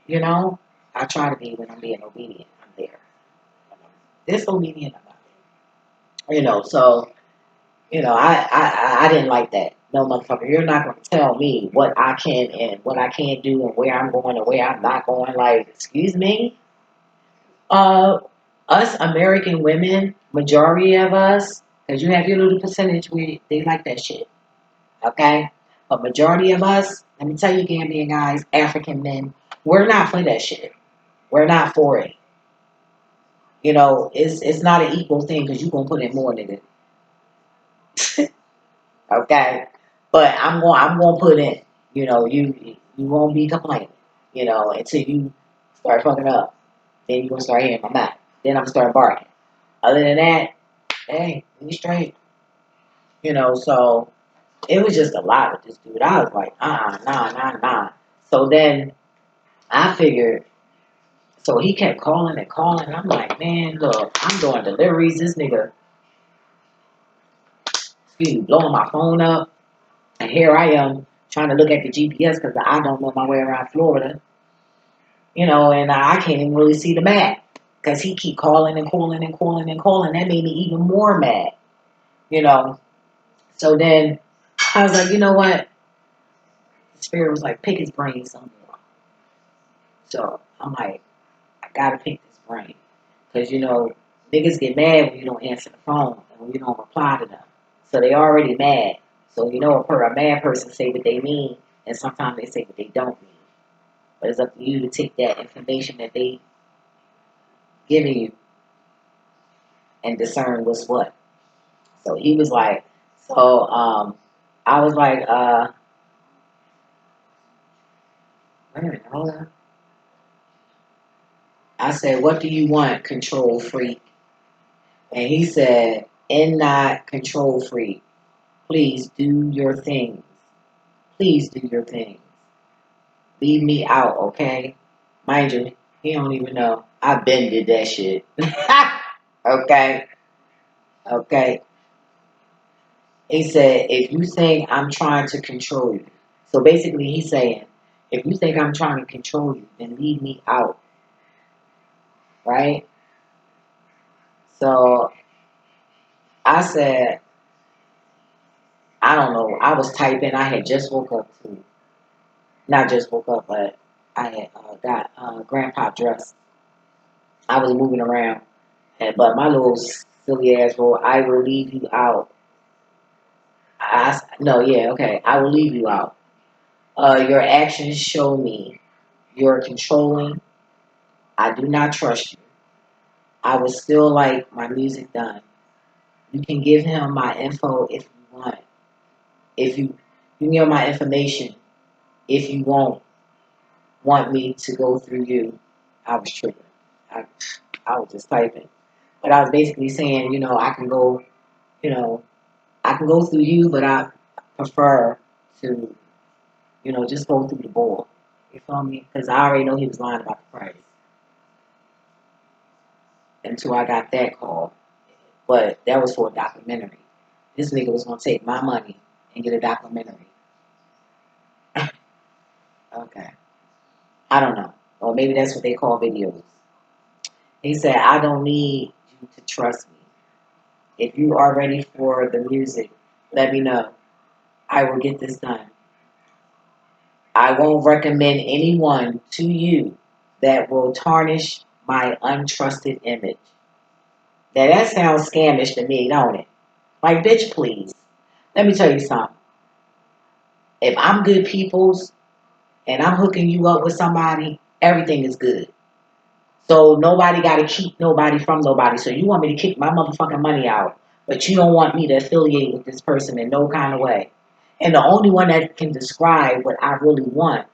You know? I try to be when I'm being obedient. I'm there. Disobedient, I'm not there. So I didn't like that. No, motherfucker, you're not going to tell me what I can and what I can't do and where I'm going and where I'm not going. Like, excuse me? Uh, us American women, majority of us, because you have your little percentage where they like that shit, okay? But majority of us, let me tell you, Gambian guys, African men, we're not for that shit. We're not for it. It's not an equal thing because you're going to put in more than it, okay? But I'm going to put in. You know, you won't be complaining, you know, until you start fucking up. Then you're gonna start hearing my mouth. Then I'm gonna start barking. Other than that, hey, we straight. You know, so it was just a lot with this dude. I was like, nah. So then I figured, so he kept calling and calling. I'm like, man, look, I'm doing deliveries. This nigga, excuse me, blowing my phone up. And here I am trying to look at the GPS because I don't know my way around Florida. You know, and I can't even really see the map because he keep calling and calling and calling and calling. That made me even more mad, you know. So then I was like, you know what? The spirit was like, pick his brain some more. So I'm like, I gotta pick this brain because you know niggas get mad when you don't answer the phone and when you don't reply to them. So they already mad. So you know, a mad person say what they mean, and sometimes they say what they don't mean. But it's up to you to take that information that they giving you and discern what's what. So he was like, so I was like, wait a minute, hold on. I said, what do you want, control freak? And he said, and not control freak. Please do your things. Please do your things. Leave me out, okay? Mind you, he don't even know. I been did that shit. Okay? Okay? He said, if you think I'm trying to control you. So basically he's saying, if you think I'm trying to control you, then leave me out. Right? So I said, I don't know. I was typing. I had just woke up too. Not just woke up, but I had got grandpa dressed. I was moving around. But my little silly ass role, I will leave you out. No, yeah, okay. I will leave you out. Your actions show me you're controlling. I do not trust you. I would still like my music done. You can give him my info if you want. If you know my information, if you won't want me to go through you, I was tripping. I, I was just typing. But I was basically saying, you know, you know, I can go through you, but I prefer to, you know, just go through the board. You feel me? Because I already know he was lying about the price until I got that call. But that was for a documentary. This nigga was gonna take my money and get a documentary. Okay. I don't know. Or maybe that's what they call videos. He said, I don't need you to trust me. If you are ready for the music, let me know. I will get this done. I won't recommend anyone to you that will tarnish my untrusted image. Now that sounds scamish to me, don't it? Like, bitch, please. Let me tell you something. If I'm good people's and I'm hooking you up with somebody, everything is good. So nobody got to keep nobody from nobody. So you want me to kick my motherfucking money out, but you don't want me to affiliate with this person in no kind of way. And the only one that can describe what I really want, as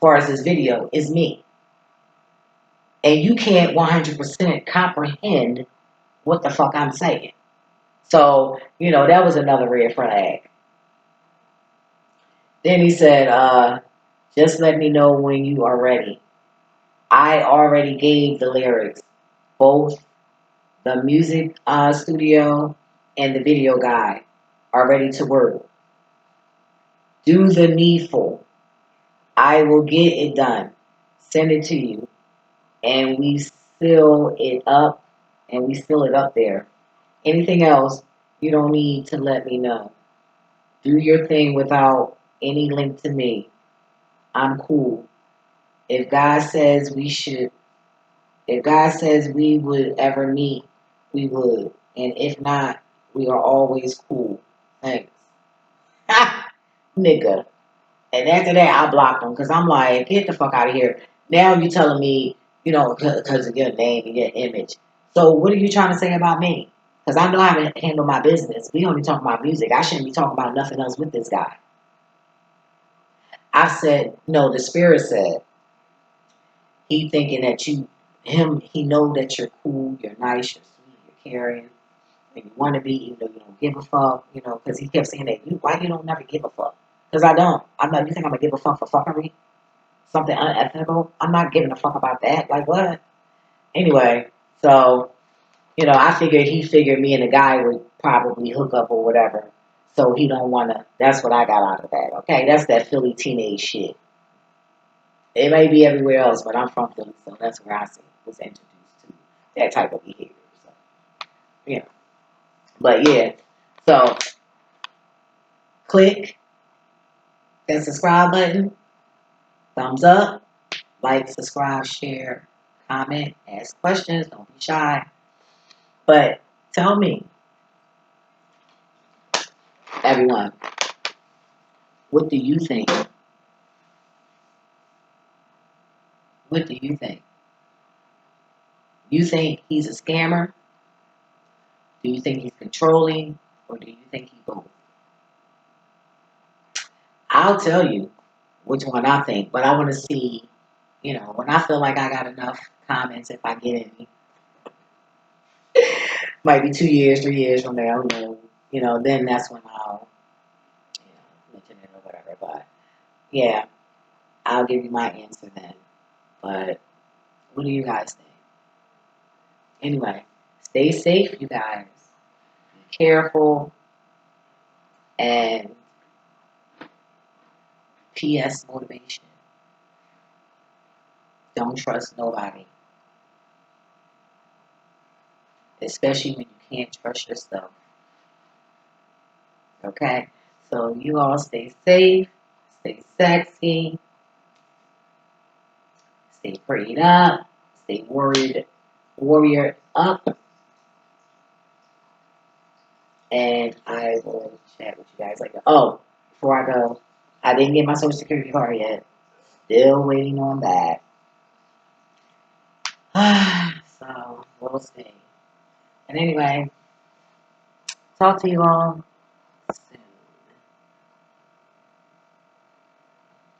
far as this video, is me. And you can't 100% comprehend what the fuck I'm saying. So, you know, that was another red flag. Then he said, just let me know when you are ready. I already gave the lyrics, both the music studio and the video guy are ready to work. Do the needful. I will get it done. Send it to you. And we seal it up. And we seal it up there. Anything else, you don't need to let me know. Do your thing without any link to me. I'm cool. If God says we should, if God says we would ever meet, we would. And if not, we are always cool. Thanks. Nigga. And after that, I blocked him because I'm like, get the fuck out of here. Now you telling me, you know, because of your name and your image. So what are you trying to say about me? Because I know how to handle my business. We only talk about music. I shouldn't be talking about nothing else with this guy. I said, no, the spirit said, he thinking that he know that you're cool, you're nice, you're sweet, you're caring, and you want to be, even though you don't give a fuck, because he kept saying that, why you don't never give a fuck? Because I don't. I'm not, you think I'm going to give a fuck for fuckery? Something unethical? I'm not giving a fuck about that. Like, what? Anyway, so, I figured he figured me and the guy would probably hook up or whatever. So he don't want to, that's what I got out of that, okay? That's that Philly teenage shit. It may be everywhere else, but I'm from Philly, so that's where I was introduced to that type of behavior. So, yeah. But yeah, so click that subscribe button, thumbs up, like, subscribe, share, comment, ask questions, don't be shy. But tell me, everyone, what do you think? What do you think? You think he's a scammer? Do you think he's controlling? Or do you think he's both? I'll tell you which one I think, but I want to see, when I feel like I got enough comments, if I get any, might be 2 years, 3 years from now, then that's when I'll, mention it or whatever. But yeah, I'll give you my answer then. But what do you guys think? Anyway, stay safe, you guys. Be careful. And PS motivation. Don't trust nobody. Especially when you can't trust yourself. Okay? So you all stay safe, stay sexy, stay prayed up, stay warrior up, and I will chat with you guys later. Oh, before I go, I didn't get my social security card yet. Still waiting on that. So we'll see. And anyway, talk to you all